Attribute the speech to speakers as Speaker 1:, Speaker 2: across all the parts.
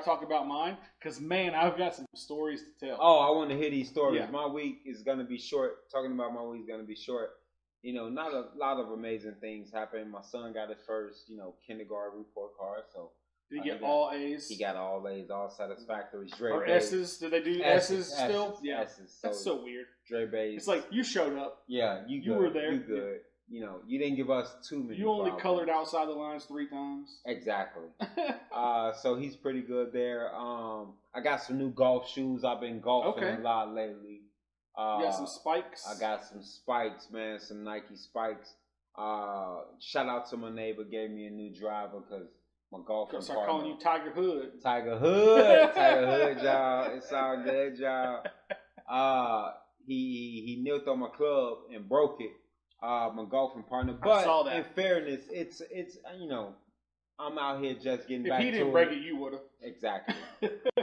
Speaker 1: talk about mine because, man, I've got some stories to tell.
Speaker 2: Oh, I want to hear these stories.
Speaker 1: Yeah.
Speaker 2: My week is going to be short. Talking about my week is going to be short. You know, not a lot of amazing things happened. My son got his first, kindergarten report card. So
Speaker 1: did he get all A's?
Speaker 2: He got all A's, all satisfactory.
Speaker 1: Or S's? Did they do S's still?
Speaker 2: S's,
Speaker 1: Yeah.
Speaker 2: S's.
Speaker 1: That's so weird.
Speaker 2: Dre Bays.
Speaker 1: It's like you showed up.
Speaker 2: Yeah, you
Speaker 1: were there.
Speaker 2: You good. You know, you didn't give us too many.
Speaker 1: You only colored outside the lines 3 times.
Speaker 2: Exactly. So he's pretty good there. I got some new golf shoes. I've been golfing a lot lately.
Speaker 1: You got some spikes?
Speaker 2: I got some spikes, man. Some Nike spikes. Shout out to my neighbor. Gave me a new driver because my golfing partner.
Speaker 1: Start calling you Tiger Hood.
Speaker 2: Tiger Hood. Tiger Hood, y'all. It's all good, y'all. He knelt on my club and broke it. My golfing partner. But
Speaker 1: I saw that.
Speaker 2: In fairness, it's I'm out here just getting back to it.
Speaker 1: If he didn't break it, you would have.
Speaker 2: Exactly.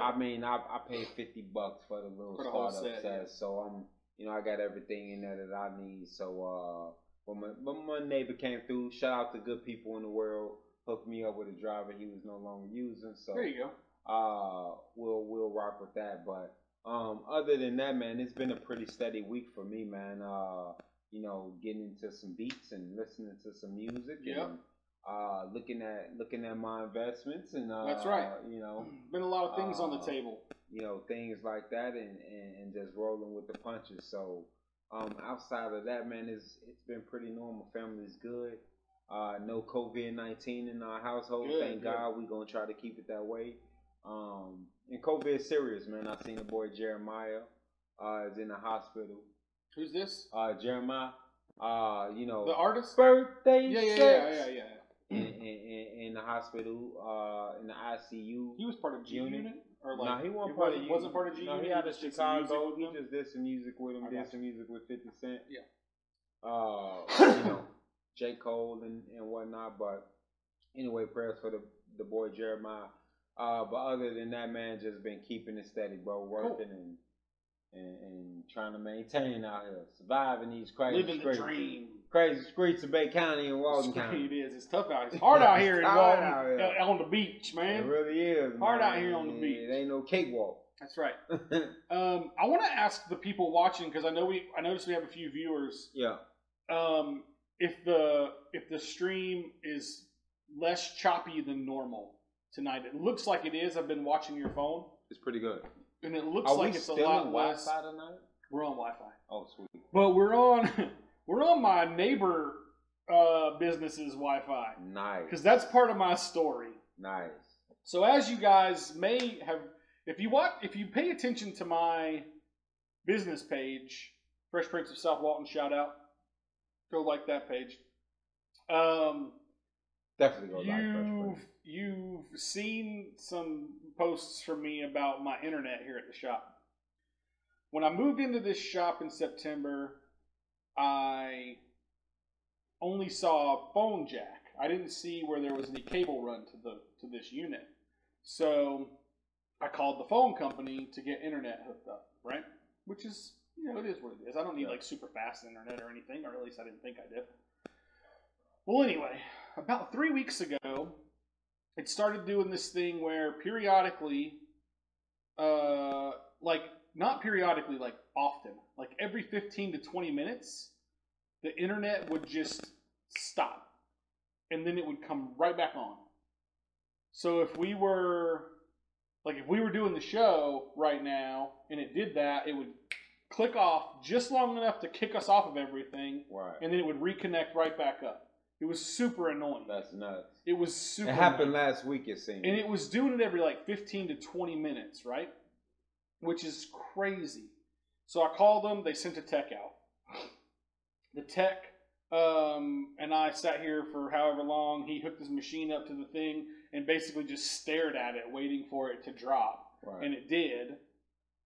Speaker 2: I mean, I paid $50 for the little startup set. Yeah. So I got everything in there that I need. So when my neighbor came through, shout out to good people in the world, hooked me up with a driver he was no longer using. So
Speaker 1: there you go.
Speaker 2: We'll rock with that. But other than that, man, it's been a pretty steady week for me, man. Getting into some beats and listening to some music.
Speaker 1: Yep.
Speaker 2: And looking at my investments and
Speaker 1: that's right. Been a lot of things on the table.
Speaker 2: Things like that and just rolling with the punches. So outside of that, man, it's been pretty normal. Family's good. No COVID-19 in our household. Thank God. We're gonna try to keep it that way. And COVID is serious, man. I seen the boy Jeremiah is in the hospital.
Speaker 1: Who's this?
Speaker 2: Jeremiah. The
Speaker 1: artist.
Speaker 2: Birthday.
Speaker 1: Yeah.
Speaker 2: In the hospital, in the ICU.
Speaker 1: He was part of G Unit? Or
Speaker 2: no, he wasn't part of G Unit.
Speaker 1: Wasn't part of G Unit?
Speaker 2: No, he out of Chicago. He
Speaker 1: just
Speaker 2: did some music with him, did some music with 50 Cent.
Speaker 1: Yeah.
Speaker 2: J. Cole and whatnot. But anyway, prayers for the boy Jeremiah. But other than that, man, just been keeping it steady, bro. Working and trying to maintain out here. Surviving these crazy
Speaker 1: living
Speaker 2: streets.
Speaker 1: The dream.
Speaker 2: Crazy streets of Bay County and Walton County.
Speaker 1: It is. It's tough out here. It's hard out here in Walton, on the beach, man.
Speaker 2: It really is.
Speaker 1: Hard out here on the beach.
Speaker 2: It ain't no cakewalk.
Speaker 1: That's right. I want to ask the people watching because I noticed we have a few viewers.
Speaker 2: Yeah.
Speaker 1: If the stream is less choppy than normal tonight, it looks like it is. I've been watching your phone.
Speaker 2: It's pretty good.
Speaker 1: And it looks like it's a lot less.
Speaker 2: Wi-Fi tonight?
Speaker 1: We're on Wi-Fi.
Speaker 2: Oh, sweet.
Speaker 1: But we're on my neighbor business's Wi-Fi.
Speaker 2: Nice.
Speaker 1: Because that's part of my story.
Speaker 2: Nice.
Speaker 1: So as you guys may have, if you pay attention to my business page, Fresh Prince of South Walton, shout out. Go like that page.
Speaker 2: Definitely go like Fresh Prince.
Speaker 1: You've seen some posts from me about my internet here at the shop. When I moved into this shop in September, I only saw a phone jack. I didn't see where there was any cable run to this unit. So I called the phone company to get internet hooked up, right? Which is, it is what it is. I don't need like super fast internet or anything, or at least I didn't think I did. Well, anyway, about 3 weeks ago, it started doing this thing where periodically, not periodically, like often, like every 15 to 20 minutes, the internet would just stop. And then it would come right back on. So if we were doing the show right now and it did that, it would click off just long enough to kick us off of everything.
Speaker 2: Right.
Speaker 1: And then it would reconnect right back up. It was super annoying.
Speaker 2: That's nuts.
Speaker 1: It was super
Speaker 2: It happened
Speaker 1: annoying.
Speaker 2: last week, it seemed.
Speaker 1: And it was doing it every 15 to 20 minutes, right? Which is crazy. So I called them. They sent a tech out. The tech and I sat here for however long. He hooked his machine up to the thing and basically just stared at it, waiting for it to drop.
Speaker 2: Right.
Speaker 1: And it did.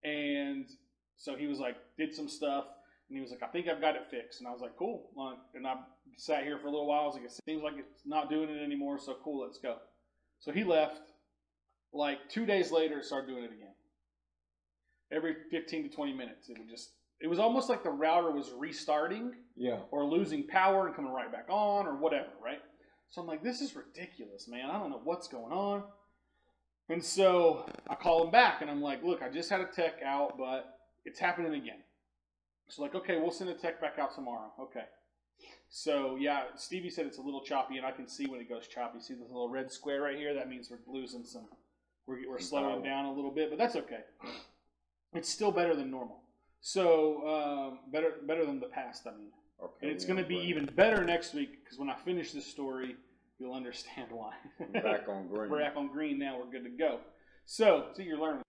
Speaker 1: And so he was like, did some stuff. And he was like, I think I've got it fixed. And I was like, cool. And I sat here for a little while. I was like, it seems like it's not doing it anymore. So cool, let's go. So he left. 2 days later, it started doing it again. Every 15 to 20 minutes. It was almost like the router was restarting.
Speaker 2: Yeah.
Speaker 1: Or losing power and coming right back on or whatever, right? So I'm like, this is ridiculous, man. I don't know what's going on. And so I call him back, and I'm like, look, I just had a tech out, but it's happening again. So like, okay, we'll send a tech back out tomorrow. Okay. So yeah, Stevie said it's a little choppy, and I can see when it goes choppy. See this little red square right here? That means we're losing some. We're slowing down a little bit, but that's okay. It's still better than normal. So better than the past. I mean, okay, and it's going to be even better next week because when I finish this story, you'll understand why.
Speaker 2: Back on green.
Speaker 1: We're back on green now. We're good to go. So, see, you're learning.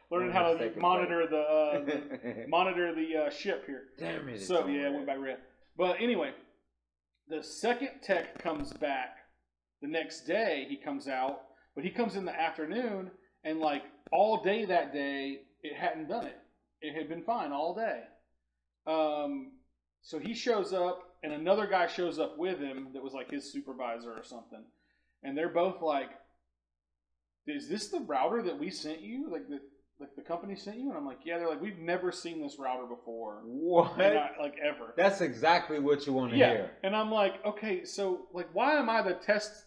Speaker 1: Learning how to monitor the ship here.
Speaker 2: Damn it!
Speaker 1: So yeah, it went back red. But anyway, the second tech comes back the next day. He comes out, but he comes in the afternoon, and like all day that day, it hadn't done it. It had been fine all day. So he shows up, and another guy shows up with him that was like his supervisor or something, and they're both like, "Is this the router that we sent you? Like the company sent you?" And I'm like, "Yeah." They're like, "We've never seen this router before."
Speaker 2: What?
Speaker 1: Like ever.
Speaker 2: That's exactly what you want to hear.
Speaker 1: And I'm like, okay, so like, why am I the test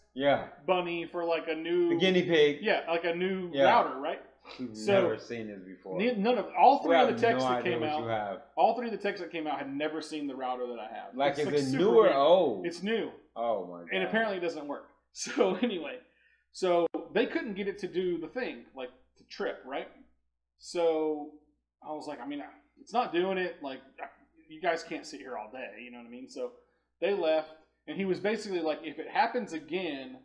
Speaker 1: bunny for like a new
Speaker 2: the guinea pig?
Speaker 1: Yeah, like a new router, right?
Speaker 2: We've never seen this before.
Speaker 1: All three of the texts that came out. All three of the texts that came out had never seen the router that I have.
Speaker 2: Like, is it new or old?
Speaker 1: It's new.
Speaker 2: Oh my god!
Speaker 1: And apparently it doesn't work. So anyway, so they couldn't get it to do the thing, like to trip, right? So I was like, I mean, it's not doing it. Like, you guys can't sit here all day. You know what I mean? So they left, and he was basically like, if it happens again,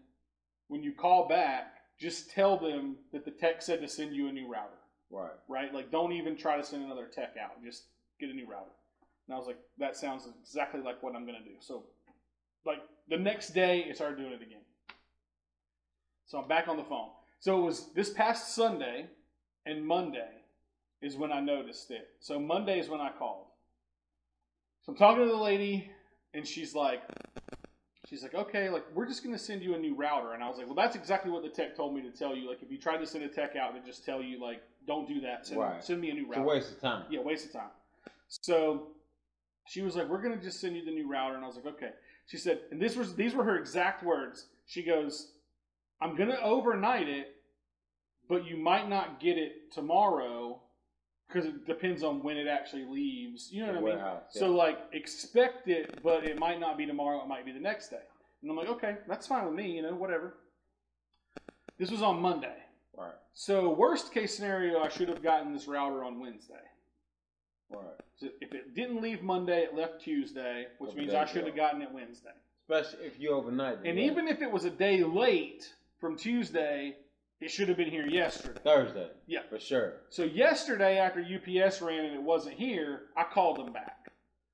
Speaker 1: when you call back, just tell them that the tech said to send you a new router.
Speaker 2: Right.
Speaker 1: Right? Like, don't even try to send another tech out. Just get a new router. And I was like, that sounds exactly like what I'm going to do. So, like, the next day, it started doing it again. So I'm back on the phone. So it was this past Sunday and Monday is when I noticed it. So Monday is when I called. So I'm talking to the lady, and she's like, okay, like, we're just going to send you a new router. And I was like, well, that's exactly what the tech told me to tell you. Like, if you tried to send a tech out, to just tell you, like, don't do that. Send me a new router.
Speaker 2: It's a waste of time.
Speaker 1: Yeah, waste of time. So she was like, we're going to just send you the new router. And I was like, okay. She said, and these were her exact words. She goes, I'm going to overnight it, but you might not get it tomorrow because it depends on when it actually leaves. You know what I mean?
Speaker 2: Yeah.
Speaker 1: So, like, expect it, but it might not be tomorrow. It might be the next day. And I'm like, okay, that's fine with me, you know, whatever. This was on Monday.
Speaker 2: Right.
Speaker 1: So, worst case scenario, I should have gotten this router on Wednesday.
Speaker 2: Right.
Speaker 1: So if it didn't leave Monday, it left Tuesday, which means I should have gotten it Wednesday.
Speaker 2: Especially if you overnight it.
Speaker 1: And even if it was a day late from Tuesday, it should have been here yesterday.
Speaker 2: Thursday.
Speaker 1: Yeah.
Speaker 2: For sure.
Speaker 1: So yesterday, after UPS ran and it wasn't here, I called them back.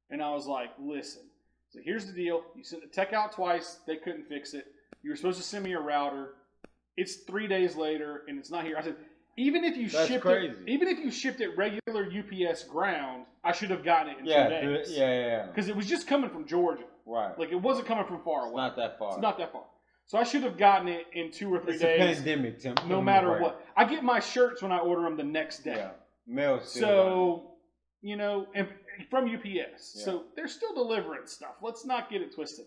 Speaker 1: And I was like, listen, so here's the deal. You sent the tech out twice. They couldn't fix it. You were supposed to send me a router. It's 3 days later, and it's not here. I said, even if you shipped it regular UPS ground, I should have gotten it in 2 days.
Speaker 2: Yeah.
Speaker 1: Because it was just coming from Georgia.
Speaker 2: Right.
Speaker 1: Like, it wasn't coming from far away.
Speaker 2: It's not that far.
Speaker 1: It's not that far. So I should have gotten it in 2 or 3 days.
Speaker 2: It's a pandemic, Tim.
Speaker 1: No matter what. I get my shirts when I order them the next day.
Speaker 2: Yeah. Mail still.
Speaker 1: So, you know, and from UPS.
Speaker 2: Yeah.
Speaker 1: So they're still delivering stuff. Let's not get it twisted.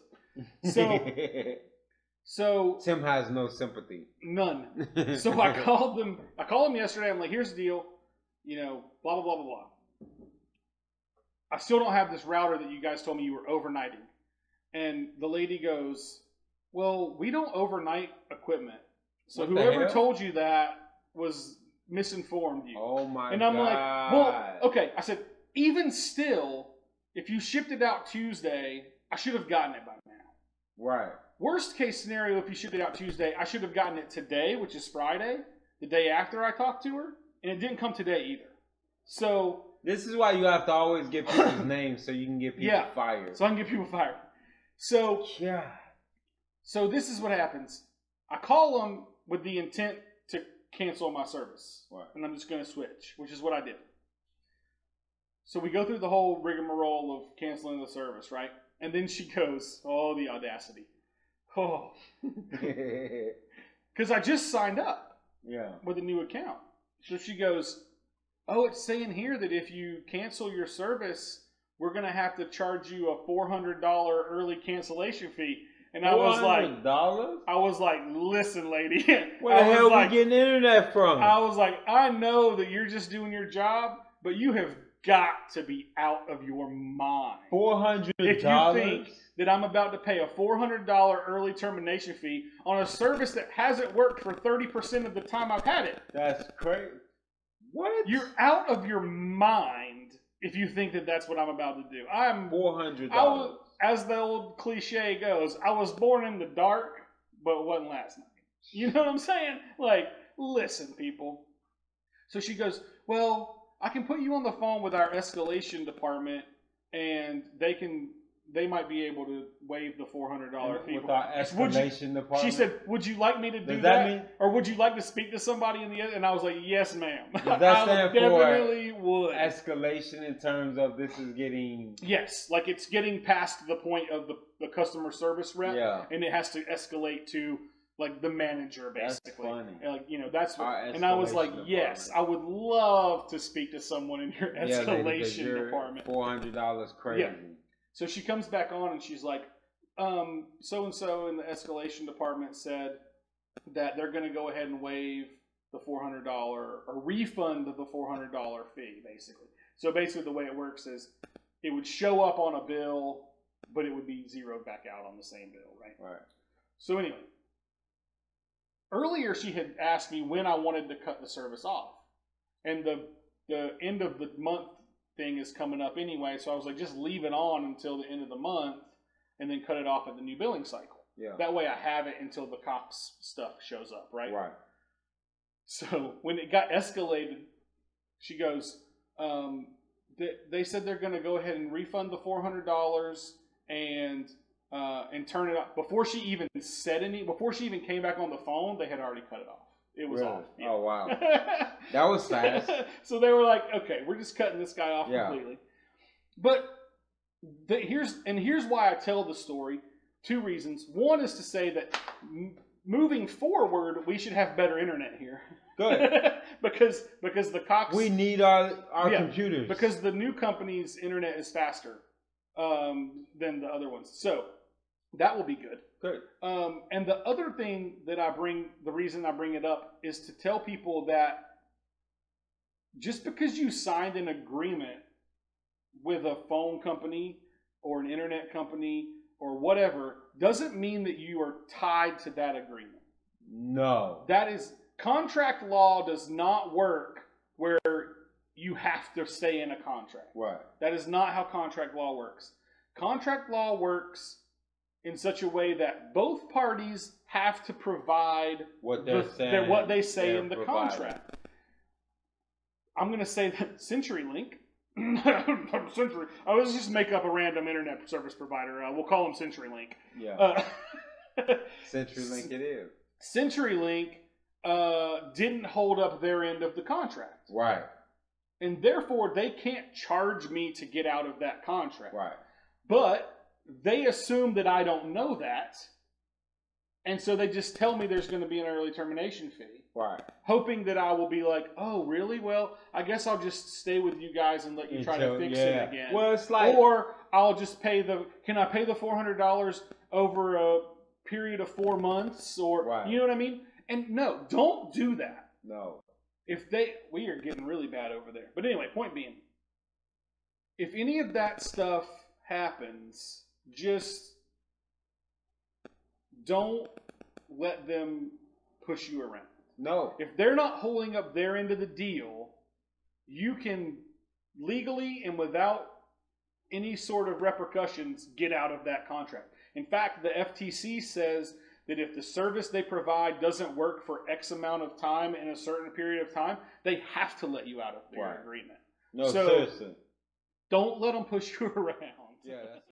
Speaker 1: So
Speaker 2: Tim has no sympathy.
Speaker 1: None. So I called them yesterday. I'm like, here's the deal. You know, blah, blah, blah, blah, blah. I still don't have this router that you guys told me you were overnighting. And the lady goes, well, we don't overnight equipment. So whoever told you that was misinformed you.
Speaker 2: Oh my God.
Speaker 1: And I'm like, well, okay. I said, even still, if you shipped it out Tuesday, I should have gotten it by now.
Speaker 2: Right.
Speaker 1: Worst case scenario, if you shipped it out Tuesday, I should have gotten it today, which is Friday, the day after I talked to her, and it didn't come today either. So
Speaker 2: this is why you have to always get people's names so you can get people fired.
Speaker 1: So I can get people fired. So So this is what happens. I call them with the intent to cancel my service.
Speaker 2: Right.
Speaker 1: And I'm just going to switch, which is what I did. So we go through the whole rigmarole of canceling the service, right? And then she goes, oh, the audacity. Oh. Because I just signed up with a new account. So she goes, oh, it's saying here that if you cancel your service, we're going to have to charge you a $400 early cancellation fee. And I was
Speaker 2: $400?
Speaker 1: like, listen, lady.
Speaker 2: Where the hell we getting internet from?
Speaker 1: I was like, I know that you're just doing your job, but you have got to be out of your mind.
Speaker 2: $400?
Speaker 1: If you think that I'm about to pay a $400 early termination fee on a service that hasn't worked for 30% of the time I've had it.
Speaker 2: That's crazy. What?
Speaker 1: You're out of your mind if you think that that's what I'm about to do. I'm
Speaker 2: $400.
Speaker 1: As the old cliche goes, I was born in the dark, but it wasn't last night. You know what I'm saying? Like, listen, people. So she goes, well, I can put you on the phone with our escalation department, and they might be able to waive the $400 fee.
Speaker 2: With our escalation department?
Speaker 1: She said, would you like me to do that? Or would you like to speak to somebody in the end? And I was like, yes, ma'am.
Speaker 2: Does that stand
Speaker 1: definitely would.
Speaker 2: Escalation in terms of this is getting...
Speaker 1: Yes, like it's getting past the point of the customer service rep, and it has to escalate to like the manager, basically.
Speaker 2: That's funny.
Speaker 1: Like, you know, that's what, and I was like, yes, I would love to speak to someone in your escalation department.
Speaker 2: $400 crazy. Yeah.
Speaker 1: So she comes back on and she's like, so-and-so in the escalation department said that they're going to go ahead and waive the $400 or refund the $400 fee, basically. So basically the way it works is it would show up on a bill, but it would be zeroed back out on the same bill, right?
Speaker 2: Right.
Speaker 1: So anyway, earlier she had asked me when I wanted to cut the service off. And the end of the month thing is coming up anyway, so I was like, just leave it on until the end of the month and then cut it off at the new billing cycle.
Speaker 2: Yeah.
Speaker 1: That way I have it until the Cox stuff shows up, right?
Speaker 2: Right.
Speaker 1: So when it got escalated, she goes, they said they're going to go ahead and refund the $400 and turn it off. Before she even before she even came back on the phone, they had already cut it off. It was off. Yeah.
Speaker 2: Oh, wow. That was fast.
Speaker 1: So they were like, okay, we're just cutting this guy off completely. But here's why I tell the story. Two reasons. One is to say that moving forward, we should have better internet here.
Speaker 2: Good.
Speaker 1: because the Cox...
Speaker 2: We need our computers.
Speaker 1: Because the new company's internet is faster than the other ones. So that will be good.
Speaker 2: Good.
Speaker 1: And the other thing that the reason I bring it up is to tell people that just because you signed an agreement with a phone company or an internet company or whatever doesn't mean that you are tied to that agreement.
Speaker 2: No.
Speaker 1: Contract law does not work where you have to stay in a contract.
Speaker 2: Right.
Speaker 1: That is not how contract law works. Contract law works in such a way that both parties have to provide what they say in the contract. I'm going to say that CenturyLink, I was just make up a random internet service provider. We'll call them CenturyLink.
Speaker 2: Yeah. CenturyLink it is.
Speaker 1: CenturyLink didn't hold up their end of the contract.
Speaker 2: Right.
Speaker 1: And therefore, they can't charge me to get out of that contract.
Speaker 2: Right.
Speaker 1: But they assume that I don't know that. And so they just tell me there's going to be an early termination fee.
Speaker 2: Right.
Speaker 1: Hoping that I will be like, oh, really? Well, I guess I'll just stay with you guys and let you try to fix it again.
Speaker 2: Well, it's like...
Speaker 1: Or I'll just can I pay the $400 over a period of 4 months? Or,
Speaker 2: right.
Speaker 1: You know what I mean? And no, don't do that.
Speaker 2: No.
Speaker 1: We are getting really bad over there. But anyway, point being, if any of that stuff happens, just don't let them push you around.
Speaker 2: No.
Speaker 1: If they're not holding up their end of the deal, you can legally and without any sort of repercussions get out of that contract. In fact, the FTC says that if the service they provide doesn't work for X amount of time in a certain period of time, they have to let you out of their agreement.
Speaker 2: No, seriously.
Speaker 1: Don't let them push you around.
Speaker 2: Yeah, that's